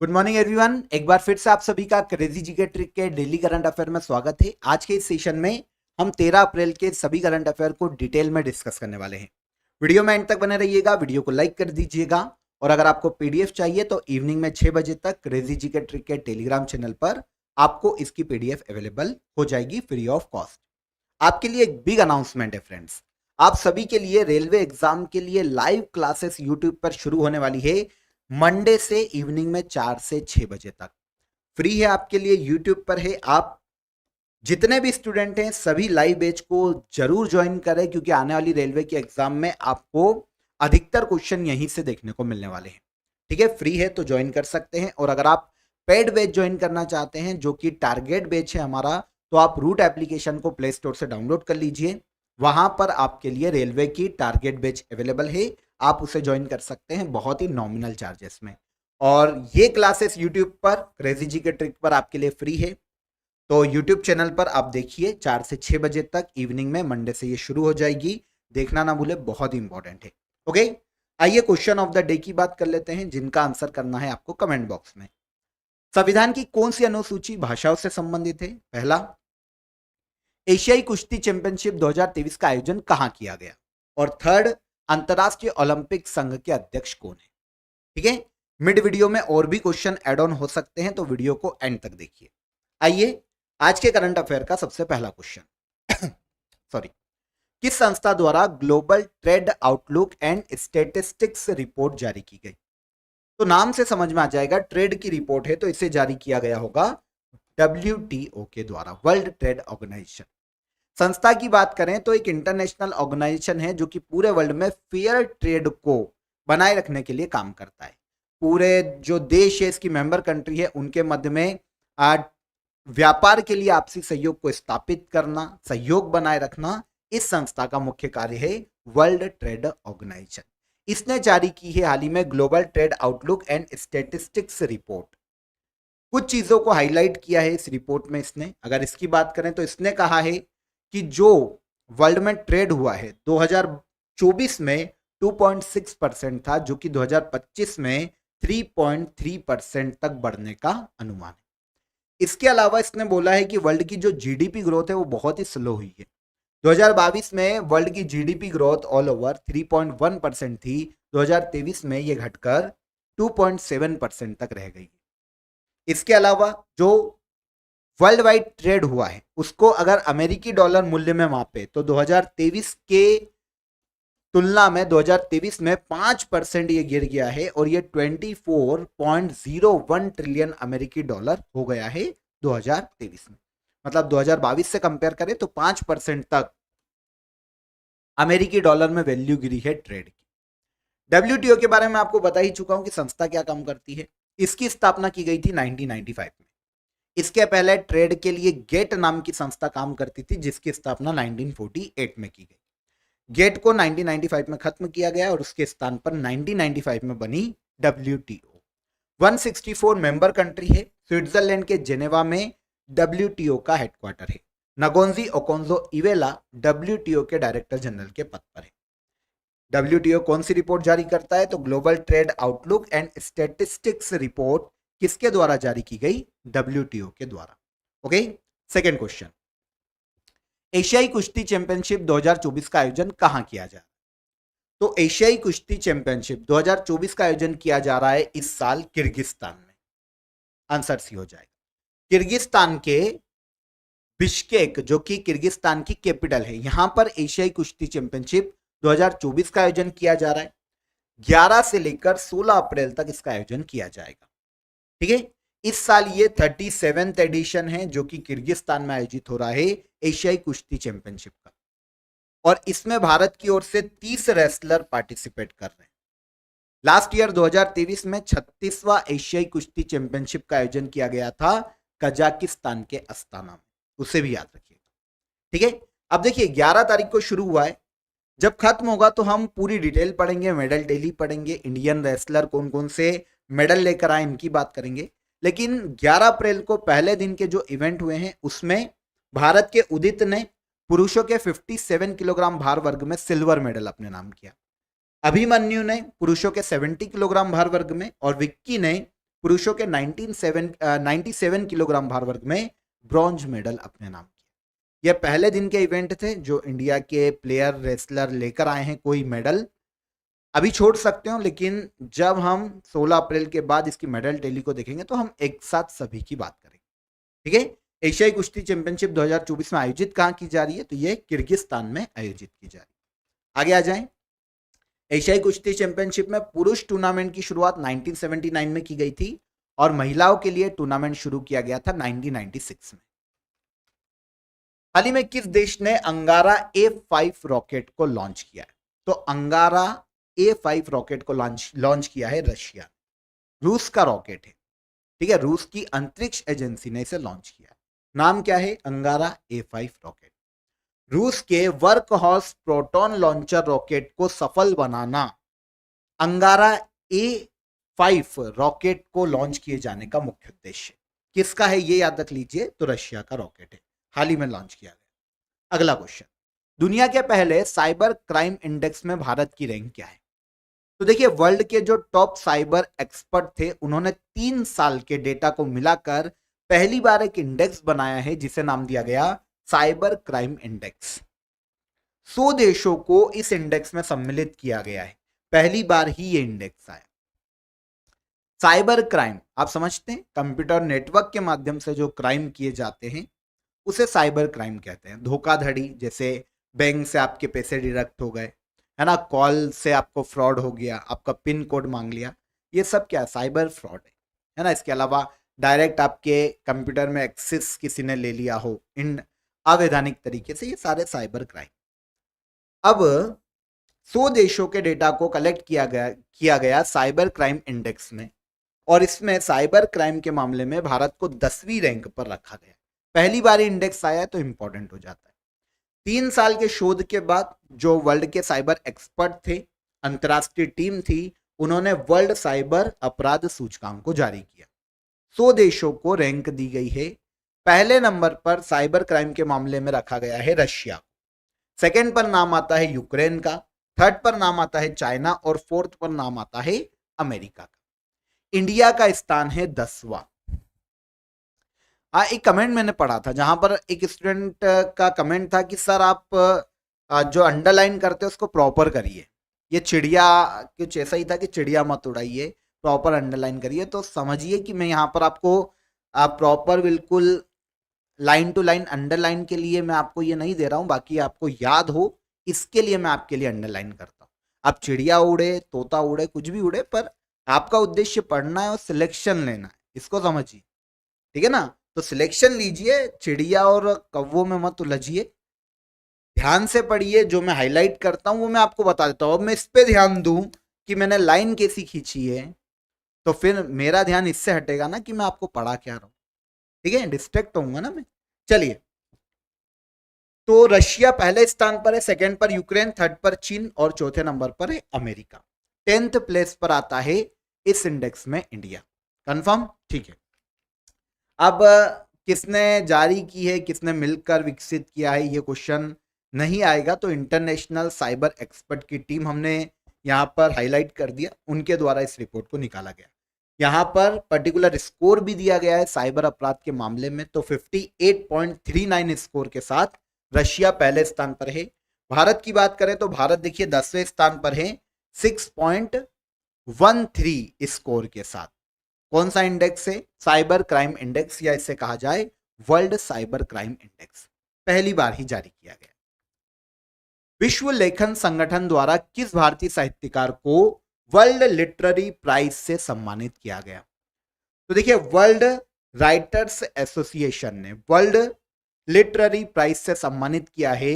Good morning everyone. एक बार फिर से आप सभी का क्रेजी जी के ट्रिक के डेली करंट अफेयर में स्वागत है। आज के इस सेशन में हम 13 अप्रैल के सभी करंट अफेयर को डिटेल में डिस्कस करने वाले हैं। वीडियो में एंड तक बने रहिएगा, वीडियो को लाइक कर दीजिएगा और अगर आपको पीडीएफ चाहिए तो इवनिंग में 6 बजे तक क्रेजी जी के ट्रिक के टेलीग्राम चैनल पर आपको इसकी पीडीएफ अवेलेबल हो जाएगी फ्री ऑफ कॉस्ट। आपके लिए एक बिग अनाउंसमेंट है फ्रेंड्स, आप सभी के लिए रेलवे एग्जाम के लिए लाइव क्लासेस यूट्यूब पर शुरू होने वाली है। मंडे से इवनिंग में 4 से 6 बजे तक फ्री है आपके लिए, यूट्यूब पर है। आप जितने भी स्टूडेंट हैं सभी लाइव बैच को जरूर ज्वाइन करें क्योंकि आने वाली रेलवे के एग्जाम में आपको अधिकतर क्वेश्चन यहीं से देखने को मिलने वाले हैं। ठीक है, फ्री है तो ज्वाइन कर सकते हैं। और अगर आप पेड बैच ज्वाइन करना चाहते हैं जो कि टारगेट बैच है हमारा, तो आप रूट एप्लीकेशन को प्ले स्टोर से डाउनलोड कर लीजिए। वहां पर आपके लिए रेलवे की टारगेट बैच अवेलेबल है, आप उसे ज्वाइन कर सकते हैं बहुत ही नॉमिनल चार्जेस में। और ये क्लासेस यूट्यूब पर क्रेजी जी के ट्रिक पर आपके लिए फ्री है, तो यूट्यूब चैनल पर आप देखिए 4 से 6 बजे तक इवनिंग में मंडे से ये शुरू हो जाएगी। देखना ना भूले, बहुत ही इंपॉर्टेंट है। ओके, आइए क्वेश्चन ऑफ द डे की बात कर लेते हैं जिनका आंसर करना है आपको कमेंट बॉक्स में। संविधान की कौन सी अनुसूची भाषाओं से संबंधित है? पहला, एशियाई कुश्ती चैंपियनशिप 2023 का आयोजन कहां किया गया? और थर्ड, अंतरराष्ट्रीय ओलंपिक संघ के अध्यक्ष कौन है? ठीक है, मिड वीडियो में और भी क्वेश्चन ऐड ऑन हो सकते हैं तो वीडियो को एंड तक देखिए। आइए आज के करंट अफेयर का सबसे पहला क्वेश्चन सॉरी, किस संस्था द्वारा global trade outlook and statistics report जारी की गई? तो नाम से समझ में आ जाएगा, ट्रेड की रिपोर्ट है तो इसे जारी किया गया होगा WTO के द्वारा, वर्ल्ड ट्रेड ऑर्गेनाइजेशन। संस्था की बात करें तो एक इंटरनेशनल ऑर्गेनाइजेशन है जो कि पूरे वर्ल्ड में फेयर ट्रेड को बनाए रखने के लिए काम करता है। पूरे जो देश है, इसकी मेंबर कंट्री है, उनके मध्य में व्यापार के लिए आपसी सहयोग को स्थापित करना, सहयोग बनाए रखना, इस संस्था का मुख्य कार्य है वर्ल्ड ट्रेड ऑर्गेनाइजेशन। इसने जारी की है हाल ही में global trade outlook and statistics report. कुछ चीजों को हाईलाइट किया है इस रिपोर्ट में इसने। अगर इसकी बात करें तो इसने कहा है कि जो वर्ल्ड में ट्रेड हुआ है 2024 में 2.6% था, जो कि 2025 में 3.3% तक बढ़ने का अनुमान है। इसके अलावा इसने बोला है कि वर्ल्ड की जो जीडीपी ग्रोथ है वो बहुत ही स्लो हुई है। 2022 में वर्ल्ड की जीडीपी ग्रोथ ऑल ओवर 3.1% थी, 2023 में ये घटकर 2.7% तक रह गई। इसके अलावा जो वर्ल्ड वाइड ट्रेड हुआ है उसको अगर अमेरिकी डॉलर मूल्य में मापे तो 2023 के तुलना में 2023 में 5% ये गिर गया है और ये 24.01 ट्रिलियन अमेरिकी डॉलर हो गया है 2023 में। मतलब 2022 से कंपेयर करें तो 5% तक अमेरिकी डॉलर में वैल्यू गिरी है ट्रेड की। WTO के बारे में आपको बता ही चुका हूं कि संस्था क्या काम करती है। इसकी स्थापना की गई थी 1995 में। इसके पहले ट्रेड के लिए गेट नाम की संस्था काम करती थी जिसकी स्थापना 1948 में की गई। गेट को 1995 में खत्म किया गया और उसके स्थान पर 1995 में बनी WTO। 164 मेंबर कंट्री है। स्विट्जरलैंड के जेनेवा में WTO का हेडक्वार्टर है। नगोंजी ओकोंजो-इवेला WTO के डायरेक्टर जनरल के पद पर है। WTO कौन सी रिपोर्ट जारी करता है? तो global trade outlook and statistics report किसके द्वारा जारी की गई? WTO के द्वारा। ओके, सेकेंड क्वेश्चन, एशियाई कुश्ती चैंपियनशिप 2024 का आयोजन कहां किया जा रहा है? तो एशियाई कुश्ती चैंपियनशिप 2024 का आयोजन किया जा रहा है इस साल किर्गिस्तान में। आंसर सी हो जाएगा। किर्गिस्तान के बिश्केक, जो कि किर्गिस्तान की कैपिटल है, यहां पर एशियाई कुश्ती चैंपियनशिप 2024 का आयोजन किया जा रहा है। 11 से लेकर 16 अप्रैल तक इसका आयोजन किया जाएगा। ठीक है, इस साल ये 37th एडिशन है जो कि किर्गिस्तान में आयोजित हो रहा है एशियाई कुश्ती चैंपियनशिप का। और इसमें भारत की ओर से 30 रेसलर पार्टिसिपेट कर रहे हैं। लास्ट ईयर 2023 में 36वां एशियाई कुश्ती चैंपियनशिप का आयोजन किया गया था कजाकिस्तान के अस्ताना में, उसे भी याद रखिएगा। ठीक है, अब देखिए 11 तारीख को शुरू हुआ है, जब खत्म होगा तो हम पूरी डिटेल पढ़ेंगे, मेडल डेली पढ़ेंगे, इंडियन रेसलर कौन कौन से मेडल लेकर आए इनकी बात करेंगे। लेकिन 11 अप्रैल को पहले दिन के जो इवेंट हुए हैं उसमें भारत के उदित ने पुरुषों के 57 किलोग्राम भार वर्ग में सिल्वर मेडल अपने नाम किया। अभिमन्यु ने पुरुषों के 70 किलोग्राम भार वर्ग में और विक्की ने पुरुषों के 97 किलोग्राम भार वर्ग में ब्रॉन्ज मेडल अपने नाम किया। यह पहले दिन के इवेंट थे जो इंडिया के प्लेयर रेसलर लेकर आए हैं कोई मेडल। अभी छोड़ सकते हो, लेकिन जब हम 16 अप्रैल के बाद इसकी मेडल टैली को देखेंगे तो हम एक साथ सभी की बात करेंगे। ठीक है। एशियाई कुश्ती चैंपियनशिप 2024 में आयोजित कहाँ की जा रही है? तो ये किर्गिस्तान में आयोजित की जा रही है। आगे आ जाएं। एशियाई कुश्ती चैंपियनशिप में पुरुष टूर्नामेंट की शुरुआत 1979 में की गई थी और महिलाओं के लिए टूर्नामेंट शुरू किया गया था 1996 में। हाल ही में किस देश ने अंगारा A5 रॉकेट को लॉन्च किया है? तो अंगारा A5 रॉकेट को लॉन्च किया है रशिया। रूस का रॉकेट है। ठीक है, रूस की अंतरिक्ष एजेंसी ने इसे लॉन्च किया। नाम क्या है? अंगारा A5 रॉकेट। रूस के वर्कहॉर्स प्रोटॉन लॉन्चर रॉकेट को सफल बनाना अंगारा A5 रॉकेट को लॉन्च किए जाने का मुख्य उद्देश्य किसका है? ये याद रख लीजिए, तो रशिया का रॉकेट है, हाल ही में लॉन्च किया गया। अगला क्वेश्चन, दुनिया के पहले साइबर क्राइम इंडेक्स में भारत की रैंक क्या है? तो देखिए, वर्ल्ड के जो टॉप साइबर एक्सपर्ट थे उन्होंने 3 साल के डेटा को मिलाकर पहली बार एक इंडेक्स बनाया है जिसे नाम दिया गया साइबर क्राइम इंडेक्स। 100 देशों को इस इंडेक्स में सम्मिलित किया गया है, पहली बार ही ये इंडेक्स आया। साइबर क्राइम आप समझते हैं, कंप्यूटर नेटवर्क के माध्यम से जो क्राइम किए जाते हैं उसे साइबर क्राइम कहते हैं। धोखाधड़ी, जैसे बैंक से आपके पैसे डिडक्ट हो गए, है ना, कॉल से आपको फ्रॉड हो गया, आपका पिन कोड मांग लिया, ये सब क्या? साइबर फ्रॉड है ना। इसके अलावा डायरेक्ट आपके कंप्यूटर में एक्सेस किसी ने ले लिया हो इन अवैधानिक तरीके से, ये सारे साइबर क्राइम। अब 100 देशों के डेटा को कलेक्ट किया गया साइबर क्राइम इंडेक्स में, और इसमें साइबर क्राइम के मामले में भारत को 10वीं रैंक पर रखा गया। पहली बार इंडेक्स आया तो इंपॉर्टेंट हो जाता है। 3 साल के शोध के बाद जो वर्ल्ड के साइबर एक्सपर्ट थे, अंतरराष्ट्रीय टीम थी, उन्होंने वर्ल्ड साइबर अपराध सूचकांक को जारी किया। 100 देशों को रैंक दी गई है। पहले नंबर पर साइबर क्राइम के मामले में रखा गया है रशिया, सेकंड पर नाम आता है यूक्रेन का, थर्ड पर नाम आता है चाइना और फोर्थ पर नाम आता है अमेरिका का। इंडिया का स्थान है 10वां। एक कमेंट मैंने पढ़ा था जहां पर एक स्टूडेंट का कमेंट था कि सर आप जो अंडरलाइन करते हो उसको प्रॉपर करिए। ये चिड़िया कुछ ऐसा ही था कि चिड़िया मत उड़ाइए, प्रॉपर अंडरलाइन करिए। तो समझिए कि मैं यहाँ पर आपको प्रॉपर बिल्कुल लाइन टू लाइन अंडरलाइन के लिए मैं आपको ये नहीं दे रहा हूँ, बाकी आपको याद हो इसके लिए मैं आपके लिए अंडरलाइन करता हूँ। आप चिड़िया उड़े, तोता उड़े, कुछ भी उड़े, पर आपका उद्देश्य पढ़ना है और सिलेक्शन लेना है, इसको समझिए। ठीक है ना, तो सिलेक्शन लीजिए, चिड़िया और कौवों में मत उलझिए, ध्यान से पढ़िए। जो मैं हाईलाइट करता हूँ वो मैं आपको बता देता हूँ। अब मैं इस पे ध्यान दूं कि मैंने लाइन कैसी खींची है, तो फिर मेरा ध्यान इससे हटेगा ना कि मैं आपको पढ़ा क्या रहा हूँ। ठीक है, डिस्ट्रैक्ट होऊंगा ना मैं। चलिए, तो रशिया पहले स्थान पर है, सेकंड पर यूक्रेन, थर्ड पर चीन और चौथे नंबर पर है अमेरिका। 10th प्लेस पर आता है इस इंडेक्स में इंडिया। कंफर्म? ठीक है। अब किसने जारी की है, किसने मिलकर विकसित किया है, ये क्वेश्चन नहीं आएगा, तो इंटरनेशनल साइबर एक्सपर्ट की टीम हमने यहाँ पर हाईलाइट कर दिया, उनके द्वारा इस रिपोर्ट को निकाला गया। यहाँ पर पर्टिकुलर स्कोर भी दिया गया है साइबर अपराध के मामले में, तो 58.39 स्कोर के साथ रशिया पहले स्थान पर है। भारत की बात करें तो भारत देखिए 10वें स्थान पर है 6.13 स्कोर के साथ। कौन सा इंडेक्स है? साइबर क्राइम इंडेक्स, या इसे कहा जाए वर्ल्ड साइबर क्राइम इंडेक्स, पहली बार ही जारी किया गया। विश्व लेखन संगठन द्वारा किस भारतीय साहित्यकार को वर्ल्ड लिटरेरी प्राइज से सम्मानित किया गया? तो देखिए, वर्ल्ड राइटर्स एसोसिएशन ने वर्ल्ड लिटरेरी प्राइज से सम्मानित किया है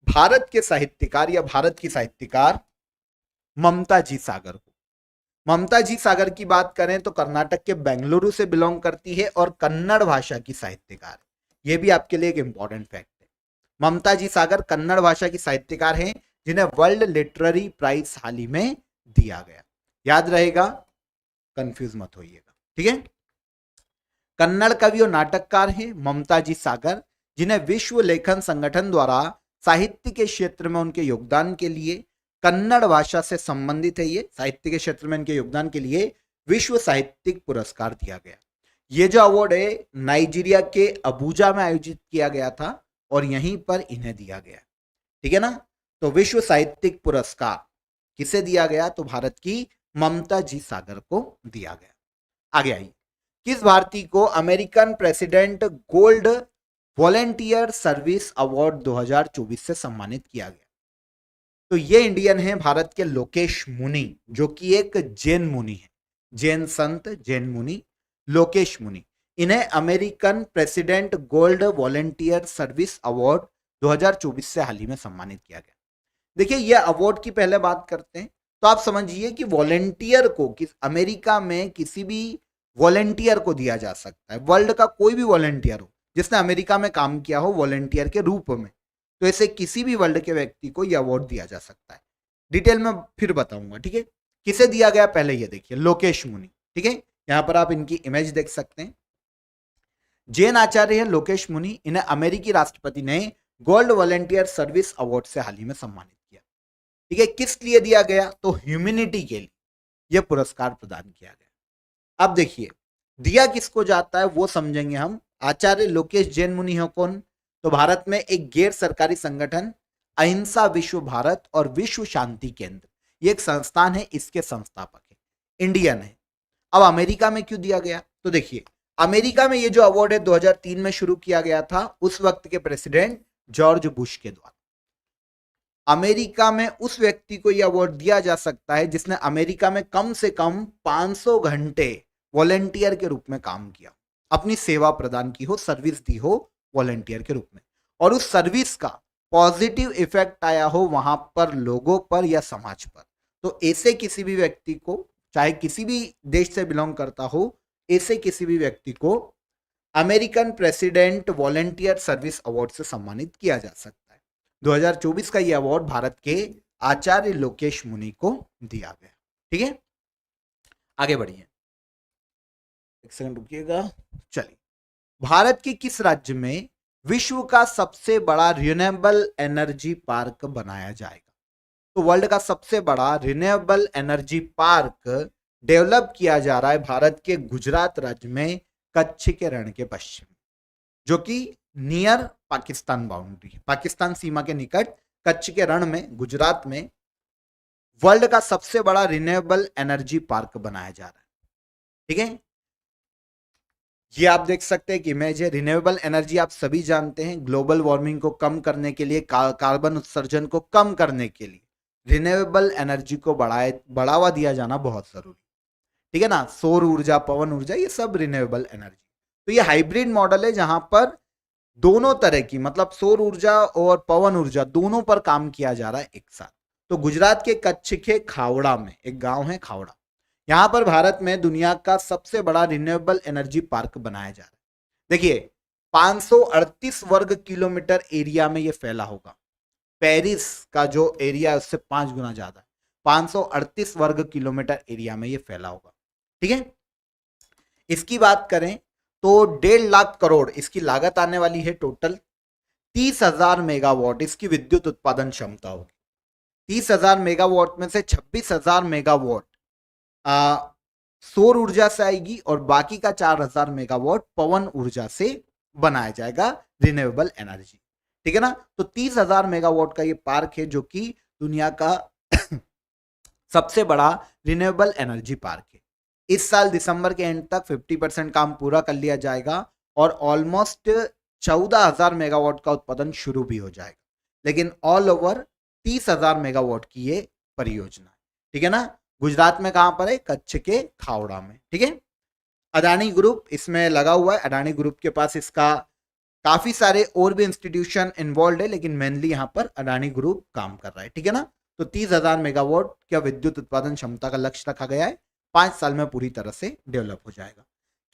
भारत के साहित्यकार या भारत की साहित्यकार ममता जी सागर को। ममता जी सागर की बात करें तो कर्नाटक के बेंगलुरु से बिलोंग करती है और कन्नड़ भाषा की साहित्यकार। यह भी आपके लिए एक इंपॉर्टेंट फैक्ट है। ममता जी सागर कन्नड़ भाषा की साहित्यकार हैं जिन्हें वर्ल्ड लिटरेरी प्राइज हाल ही में दिया गया। याद रहेगा, कंफ्यूज मत होइएगा। ठीक है, कन्नड़ कवि और नाटककार हैं ममता जी सागर, जिन्हें विश्व लेखन संगठन द्वारा साहित्य के क्षेत्र में उनके योगदान के लिए, कन्नड़ भाषा से संबंधित है ये, साहित्य के क्षेत्र में इनके योगदान के लिए विश्व साहित्यिक पुरस्कार दिया गया। ये जो अवार्ड है नाइजीरिया के अबुजा में आयोजित किया गया था और यहीं पर इन्हें दिया गया। ठीक है ना। तो विश्व साहित्यिक पुरस्कार किसे दिया गया? तो भारत की ममता जी सागर को दिया गया। आगे आइए, किस भारतीय को American president gold volunteer service award 2024 से सम्मानित किया गया? तो ये इंडियन है भारत के लोकेश मुनि, जो कि एक जैन मुनि है, जैन संत, जैन मुनि लोकेश मुनि। इन्हें American president gold volunteer service award 2024 से हाल ही में सम्मानित किया गया। देखिए, यह अवार्ड की पहले बात करते हैं तो आप समझिए कि वॉलेंटियर को अमेरिका में किसी भी वॉलेंटियर को दिया जा सकता है। वर्ल्ड का कोई भी वॉलेंटियर हो जिसने अमेरिका में काम किया हो वॉलेंटियर के रूप में, तो ऐसे किसी भी वर्ल्ड के व्यक्ति को यह अवार्ड दिया जा सकता है। डिटेल में फिर बताऊंगा। ठीक है, किसे दिया गया पहले ये देखिए, लोकेश मुनि। ठीक है, यहां पर आप इनकी इमेज देख सकते हैं। जैन आचार्य है लोकेश मुनि। इन्हें अमेरिकी राष्ट्रपति ने गोल्ड वॉलेंटियर सर्विस अवार्ड से हाल ही में सम्मानित किया। ठीक है, किस लिए दिया गया? तो ह्यूमैनिटी के लिए यह पुरस्कार प्रदान किया गया। अब देखिए, दिया किसको जाता है वो समझेंगे हम। आचार्य लोकेश जैन मुनि है कौन? तो भारत में एक गैर सरकारी संगठन अहिंसा विश्व भारत और विश्व शांति केंद्र, ये एक संस्थान है, इसके संस्थापक है, इंडियन है। अब अमेरिका में क्यों दिया गया? तो देखिए, अमेरिका में ये जो अवार्ड है 2003 में शुरू किया गया था उस वक्त के प्रेसिडेंट जॉर्ज बुश के द्वारा। अमेरिका में उस व्यक्ति को यह अवार्ड दिया जा सकता है जिसने अमेरिका में कम से कम 500 घंटे वॉलेंटियर के रूप में काम किया, अपनी सेवा प्रदान की हो, सर्विस दी हो वॉलेंटियर के रूप में, और उस सर्विस का पॉजिटिव इफेक्ट आया हो वहां पर लोगों पर या समाज पर। तो ऐसे किसी भी व्यक्ति को, चाहे किसी भी देश से बिलोंग करता हो, ऐसे किसी भी व्यक्ति को American president volunteer service award से सम्मानित किया जा सकता है। 2024 का यह अवार्ड भारत के आचार्य लोकेश मुनि को दिया गया। ठीक है, आगे बढ़िए, एक सेकंड रुकिएगा। चलिए, भारत के किस राज्य में विश्व का सबसे बड़ा रिन्यूएबल एनर्जी पार्क बनाया जाएगा? तो वर्ल्ड का सबसे बड़ा रिन्यूएबल एनर्जी पार्क डेवलप किया जा रहा है भारत के गुजरात राज्य में कच्छ के रण के पश्चिम, जो कि नियर पाकिस्तान बाउंड्री है, पाकिस्तान सीमा के निकट कच्छ के रण में गुजरात में वर्ल्ड का सबसे बड़ा रिन्यूएबल एनर्जी पार्क बनाया जा रहा है। ठीक है, ये आप देख सकते हैं कि इमेज है। रिन्यूएबल एनर्जी आप सभी जानते हैं, ग्लोबल वार्मिंग को कम करने के लिए, कार्बन उत्सर्जन को कम करने के लिए रिन्यूएबल एनर्जी को बढ़ावा दिया जाना बहुत जरूरी। ठीक है ना, सौर ऊर्जा, पवन ऊर्जा, ये सब रिन्यूएबल एनर्जी। तो ये हाइब्रिड मॉडल है जहां पर दोनों तरह की, मतलब सौर ऊर्जा और पवन ऊर्जा दोनों पर काम किया जा रहा है एक साथ। तो गुजरात के कच्छ के खावड़ा में एक गांव है खावड़ा, यहां पर भारत में दुनिया का सबसे बड़ा रिन्यूएबल एनर्जी पार्क बनाया जा रहा है। देखिए, 538 वर्ग किलोमीटर एरिया में यह फैला होगा। पेरिस का जो एरिया है उससे 5 गुना ज्यादा है, 538 वर्ग किलोमीटर एरिया में यह फैला होगा। ठीक है, इसकी बात करें तो 1.5 लाख करोड़ इसकी लागत आने वाली है। टोटल 30,000 मेगावाट इसकी विद्युत उत्पादन क्षमता होगी। 30,000 मेगावाट में से 26,000 मेगावाट सौर ऊर्जा से आएगी और बाकी का 4,000 मेगावाट पवन ऊर्जा से बनाया जाएगा रिन्यूएबल एनर्जी। ठीक है ना, तो 30,000 मेगावाट का ये पार्क है जो कि दुनिया का सबसे बड़ा रिन्यूएबल एनर्जी पार्क है। इस साल दिसंबर के एंड तक 50% काम पूरा कर लिया जाएगा और ऑलमोस्ट 14,000 मेगावाट का उत्पादन शुरू भी हो जाएगा। लेकिन ऑल ओवर 30,000 मेगावाट की ये परियोजना है। ठीक है ना, गुजरात में कहां पर है? कच्छ के खावड़ा में। ठीक है, अडानी ग्रुप इसमें लगा हुआ है। अडानी ग्रुप के पास इसका काफी सारे और भी इंस्टीट्यूशन इन्वॉल्व है, लेकिन मेनली यहां पर अडानी ग्रुप काम कर रहा है। ठीक है ना, तो 30,000 मेगावाट का विद्युत उत्पादन क्षमता का लक्ष्य रखा गया है, 5 साल में पूरी तरह से डेवलप हो जाएगा।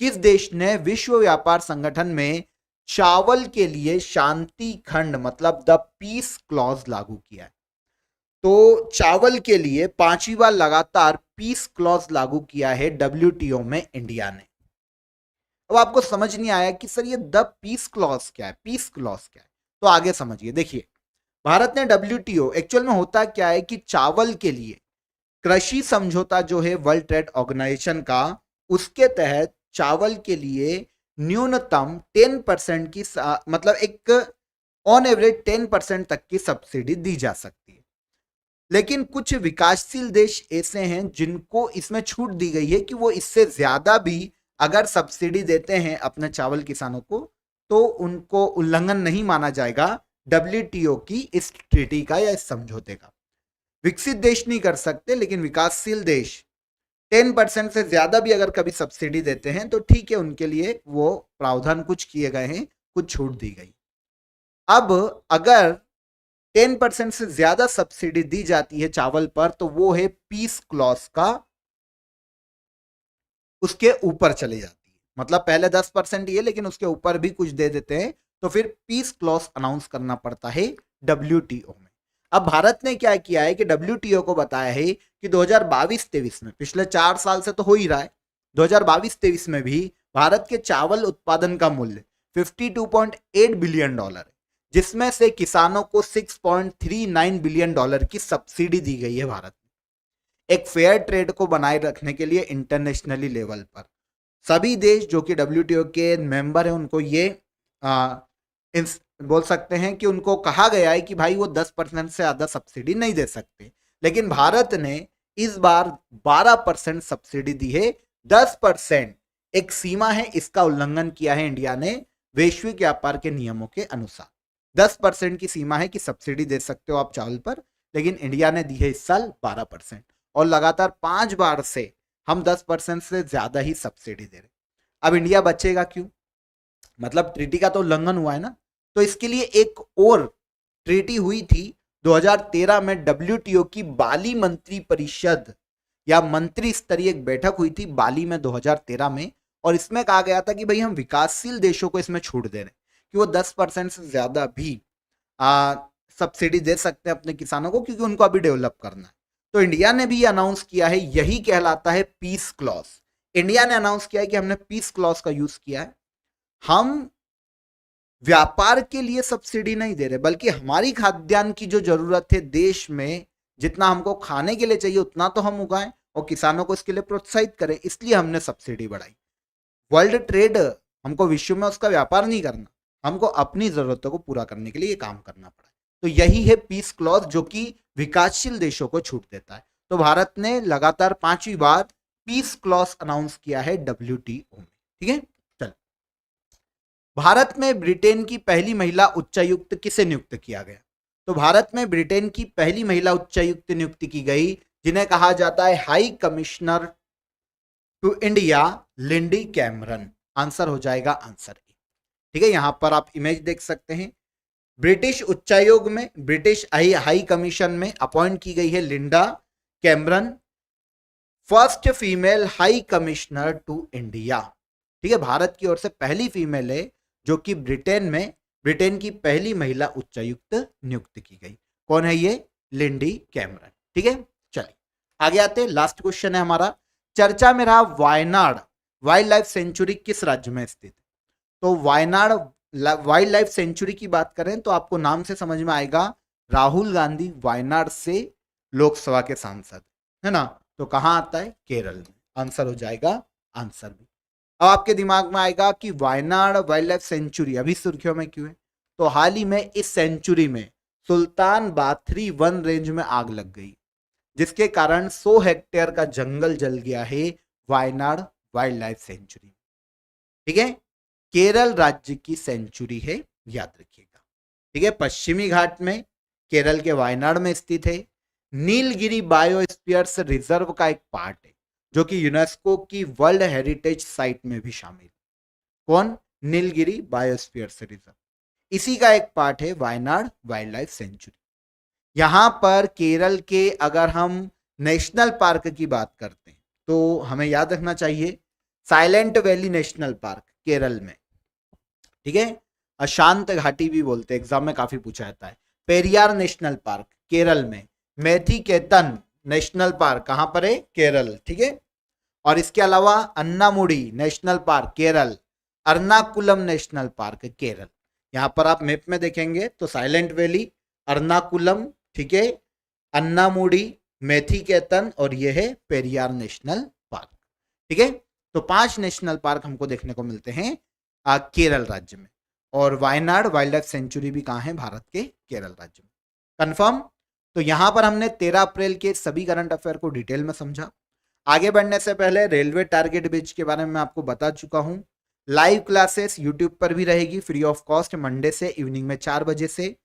किस देश ने विश्व व्यापार संगठन में चावल के लिए शांति खंड, मतलब द पीस क्लॉज लागू किया है? तो चावल के लिए 5वीं बार लगातार पीस क्लॉज लागू किया है WTO में इंडिया ने। अब आपको समझ नहीं आया कि सर ये द पीस क्लॉज क्या है, पीस क्लॉज क्या है, तो आगे समझिए। देखिए, भारत ने WTO, एक्चुअल में होता क्या है कि चावल के लिए कृषि समझौता जो है वर्ल्ड ट्रेड ऑर्गेनाइजेशन का, उसके तहत चावल के लिए न्यूनतम 10% की मतलब एक ऑन एवरेज 10% तक की सब्सिडी दी जा सकती है। लेकिन कुछ विकासशील देश ऐसे हैं जिनको इसमें छूट दी गई है कि वो इससे ज्यादा भी अगर सब्सिडी देते हैं अपने चावल किसानों को तो उनको उल्लंघन नहीं माना जाएगा डब्ल्यूटीओ की इस ट्रीटी का या इस समझौते का। विकसित देश नहीं कर सकते, लेकिन विकासशील देश 10% से ज्यादा भी अगर कभी सब्सिडी देते हैं तो ठीक है, उनके लिए वो प्रावधान कुछ किए गए हैं, कुछ छूट दी गई। अब अगर 10% से ज्यादा सब्सिडी दी जाती है चावल पर तो वो है पीस क्लॉज का, उसके ऊपर चली जाती है। मतलब पहले 10% ही है लेकिन उसके ऊपर भी कुछ दे देते हैं तो फिर पीस क्लॉज अनाउंस करना पड़ता है डब्ल्यूटीओ में। अब भारत ने क्या किया है कि डब्ल्यूटीओ को बताया है कि 2022-23 में, पिछले 4 साल से तो हो ही रहा है, 2022-23 में भी भारत के चावल उत्पादन का मूल्य $52.8 बिलियन है, जिसमें से किसानों को $6.39 बिलियन की सब्सिडी दी गई है भारत में, एक फेयर ट्रेड को बनाए रखने के लिए इंटरनेशनली लेवल पर। सभी देश जो कि डब्ल्यूटीओ के मेंबर हैं उनको ये बोल सकते हैं कि उनको कहा गया है कि भाई वो 10% से ज्यादा सब्सिडी नहीं दे सकते, लेकिन भारत ने इस बार 12% सब्सिडी दी है। 10% एक सीमा है, इसका उल्लंघन किया है इंडिया ने वैश्विक व्यापार के नियमों के अनुसार। 10% की सीमा है कि सब्सिडी दे सकते हो आप चावल पर, लेकिन इंडिया ने दी है इस साल 12% और लगातार 5 बार से हम 10% से ज्यादा ही सब्सिडी दे रहे। अब इंडिया बचेगा क्यों? मतलब ट्रीटी का तो उल्लंघन हुआ है ना, तो इसके लिए एक और ट्रीटी हुई थी 2013 में, डब्ल्यूटीओ की बाली मंत्री परिषद या मंत्री स्तरीय एक बैठक हुई थी बाली में 2013 में, और इसमें कहा गया था कि भाई हम विकासशील देशों को इसमें छूट दे रहे हैं कि वो 10% से ज्यादा भी सब्सिडी दे सकते हैं अपने किसानों को, क्योंकि उनको अभी डेवलप करना है। तो इंडिया ने भी अनाउंस किया है, यही कहलाता है पीस क्लॉज। इंडिया ने अनाउंस किया है कि हमने पीस क्लॉज का यूज किया है, हम व्यापार के लिए सब्सिडी नहीं दे रहे, बल्कि हमारी खाद्यान्न की जो जरूरत है देश में, जितना हमको खाने के लिए चाहिए उतना तो हम उगाएं और किसानों को इसके लिए प्रोत्साहित करें, इसलिए हमने सब्सिडी बढ़ाई। वर्ल्ड ट्रेड, हमको विश्व में उसका व्यापार नहीं करना, हमको अपनी जरूरतों को पूरा करने के लिए ये काम करना पड़ा। तो यही है पीस क्लॉज जो कि विकासशील देशों को छूट देता है। तो भारत ने लगातार 5वीं बार पीस क्लॉज अनाउंस किया है डब्ल्यूटीओ में। ठीक है, चल। भारत में ब्रिटेन की पहली महिला उच्चायुक्त किसे नियुक्त किया गया? तो भारत में ब्रिटेन की पहली महिला उच्चायुक्त नियुक्ति की गई, जिन्हें कहा जाता है high commissioner to India Lindy Cameron. Answer हो जाएगा आंसर ए। ठीक है, यहां पर आप इमेज देख सकते हैं। ब्रिटिश उच्चायोग में, ब्रिटिश हाई कमीशन में अपॉइंट की गई है Linda Cameron, first female high commissioner to India. ठीक है, भारत की ओर से पहली फीमेल है जो कि ब्रिटेन में, ब्रिटेन की पहली महिला उच्चायुक्त नियुक्त की गई। कौन है ये? Lindy Cameron. ठीक है, चलिए आगे आते। लास्ट क्वेश्चन है हमारा, चर्चा में रहा वायनाड वाइल्ड लाइफ सेंचुरी किस राज्य में स्थित? तो वायनाड वाइल्ड लाइफ सेंचुरी की बात करें तो आपको नाम से समझ में आएगा, राहुल गांधी वायनाड से लोकसभा के सांसद है ना, तो कहां आता है? केरल में। आंसर हो जाएगा आंसर भी। अब आपके दिमाग में आएगा कि वायनाड वाइल्ड लाइफ सेंचुरी अभी सुर्खियों में क्यों है? तो हाल ही में इस सेंचुरी में सुल्तान बाथरी वन रेंज में आग लग गई, जिसके कारण 100 हेक्टेयर का जंगल जल गया है वायनाड वाइल्ड लाइफ सेंचुरी। ठीक है, केरल राज्य की सेंचुरी है, याद रखिएगा। ठीक है, पश्चिमी घाट में केरल के वायनाड में स्थित है। नीलगिरी बायोस्फीयर्स रिजर्व का एक पार्ट है जो कि यूनेस्को की वर्ल्ड हेरिटेज साइट में भी शामिल। कौन? नीलगिरी बायोस्फीयर्स रिजर्व, इसी का एक पार्ट है वायनाड वाइल्ड लाइफ सेंचुरी। यहां पर केरल के अगर हम नेशनल पार्क की बात करते हैं तो हमें याद रखना चाहिए silent valley national park Kerala में। ठीक है, अशांत घाटी भी बोलते हैं, एग्जाम में काफी पूछा जाता है। पेरियार नेशनल पार्क केरल में। मेथिकेतन नेशनल पार्क कहां पर है? केरल। ठीक है, और इसके अलावा Anamudi national park Kerala, Ernakulam national park Kerala. यहां पर आप मैप में देखेंगे तो साइलेंट वैली, अर्नाकुलम, ठीक है, अन्नामुडी, मेथी के तन और ये है पेरियार नेशनल पार्क। ठीक है, तो 5 नेशनल पार्क हमको देखने को मिलते हैं केरल राज्य में, और वायनाड वाइल्ड लाइफ सेंचुरी भी कहाँ है, भारत के केरल राज्य में। कंफर्म। तो यहां पर हमने 13 अप्रैल के सभी करंट अफेयर को डिटेल में समझा। आगे बढ़ने से पहले रेलवे टारगेट बैच के बारे में मैं आपको बता चुका हूं। लाइव क्लासेस यूट्यूब पर भी रहेगी फ्री ऑफ कॉस्ट, मंडे से इवनिंग में 4 बजे से,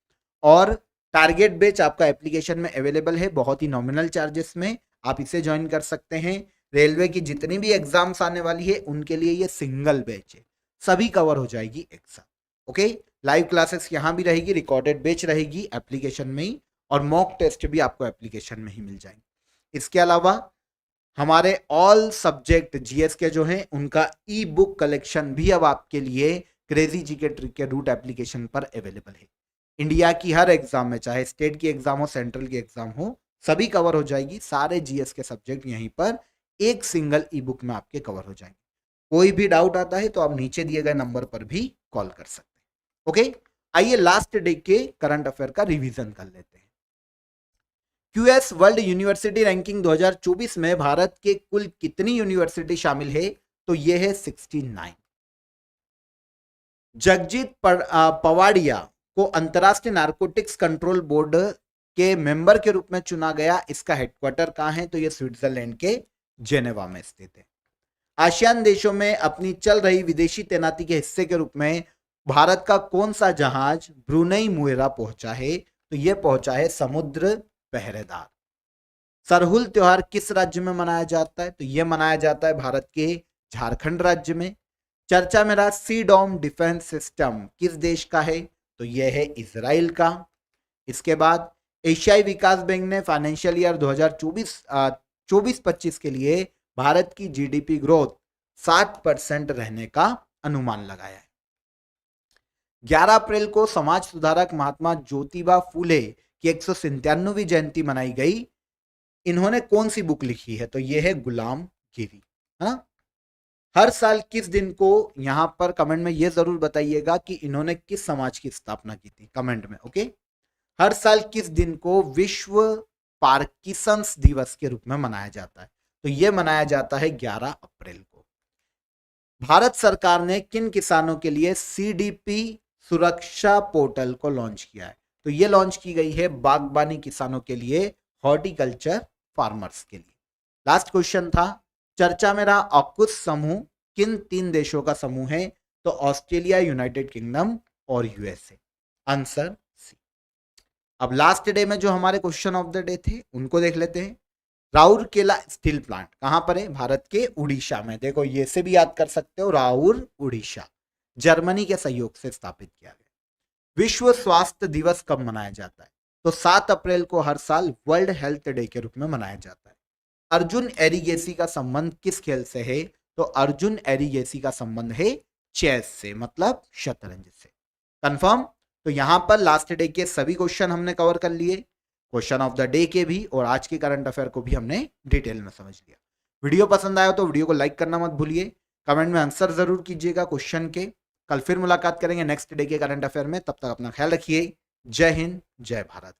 और टारगेट बैच आपका एप्लीकेशन में अवेलेबल है बहुत ही नॉमिनल चार्जेस में, आप इसे ज्वाइन कर सकते हैं। रेलवे की जितनी भी एग्जाम्स आने वाली है उनके लिए ये सिंगल बैच है, सभी कवर हो जाएगी एक साथ। ओके, लाइव क्लासेस यहां भी रहेगी, रिकॉर्डेड बैच रहेगी एप्लीकेशन में ही, और मॉक टेस्ट भी आपको एप्लीकेशन में ही मिल जाएंगे। इसके अलावा हमारे ऑल सब्जेक्ट जीएस के जो हैं उनका ई बुक कलेक्शन भी अब आपके लिए क्रेजी जीके ट्रिक के रूट एप्लीकेशन पर अवेलेबल है। इंडिया की हर एग्जाम में, चाहे स्टेट की एग्जाम हो सेंट्रल की एग्जाम हो, सभी कवर हो जाएगी। सारे जीएस के सब्जेक्ट यहीं पर एक सिंगल ई बुक में आपके कवर हो जाएंगे। कोई भी डाउट आता है तो आप नीचे दिए गए नंबर पर भी कॉल कर सकते हैं। ओके, आइए लास्ट डे के करंट अफेयर का रिवीजन कर लेते हैं। क्यूएस वर्ल्ड यूनिवर्सिटी रैंकिंग 2024 में भारत के कुल कितनी यूनिवर्सिटी शामिल है, तो यह है 69। जगजीत पवाडिया को अंतरराष्ट्रीय नारकोटिक्स कंट्रोल बोर्ड के मेंबर के रूप में चुना गया। इसका हेडक्वार्टर कहां है, तो यह स्विट्जरलैंड के जेनेवा में स्थित है। आसियान देशों में अपनी चल रही विदेशी तैनाती के हिस्से के रूप में भारत का कौन सा जहाज ब्रुनई मुएरा पहुंचा है, तो यह पहुंचा है समुद्र पहरेदार। सरहुल त्योहार किस राज्य में मनाया जाता है, तो यह मनाया जाता है भारत के झारखंड राज्य में। चर्चा में रहा सी डॉम डिफेंस सिस्टम किस देश का है, तो यह है इजराइल का। इसके बाद एशियाई विकास बैंक ने फाइनेंशियल ईयर 2024-25 के लिए भारत की जीडीपी ग्रोथ 7% रहने का अनुमान लगाया है। 11 अप्रैल को समाज सुधारक महात्मा ज्योतिबा फूले की 197वीं जयंती मनाई गई। इन्होंने कौन सी बुक लिखी है, तो यह है गुलामगिरी। हाँ, हर साल किस दिन को, यहां पर कमेंट में यह जरूर बताइएगा कि इन्होंने किस समाज की स्थापना की थी, कमेंट में। ओके, हर साल किस दिन को विश्व पार्किंसंस दिवस के रूप में मनाया जाता है, तो यह मनाया जाता है 11 अप्रैल को। भारत सरकार ने किन किसानों के लिए सीडीपी सुरक्षा पोर्टल को लॉन्च किया है, तो यह लॉन्च की गई है बागबानी किसानों के लिए, हॉर्टिकल्चर फार्मर्स के लिए। लास्ट क्वेश्चन था, चर्चा में रहा ऑकुस समूह किन 3 देशों का समूह है, तो ऑस्ट्रेलिया, यूनाइटेड किंगडम और यूएसए। Answer C. अब लास्ट डे में जो हमारे क्वेश्चन ऑफ द डे थे उनको देख लेते हैं। राउरकेला स्टील प्लांट कहां पर है, भारत के उड़ीसा में। देखो ये से भी याद कर सकते हो, राउर उड़ीसा, जर्मनी के सहयोग से स्थापित किया गया। विश्व स्वास्थ्य दिवस कब मनाया जाता है, तो 7 अप्रैल को हर साल वर्ल्ड हेल्थ डे के रूप में मनाया जाता है। अर्जुन एरिगेसी का संबंध किस खेल से है, तो अर्जुन एरिगेसी का संबंध है चेस से, मतलब शतरंज से। कंफर्म। तो यहां पर लास्ट डे के सभी क्वेश्चन हमने कवर कर लिए, क्वेश्चन ऑफ द डे के भी, और आज के करंट अफेयर को भी हमने डिटेल में समझ लिया। वीडियो पसंद आया तो वीडियो को लाइक करना मत भूलिए, कमेंट में आंसर जरूर कीजिएगा क्वेश्चन के। कल फिर मुलाकात करेंगे नेक्स्ट डे के करंट अफेयर में, तब तक अपना ख्याल रखिए। जय हिंद, जय भारत।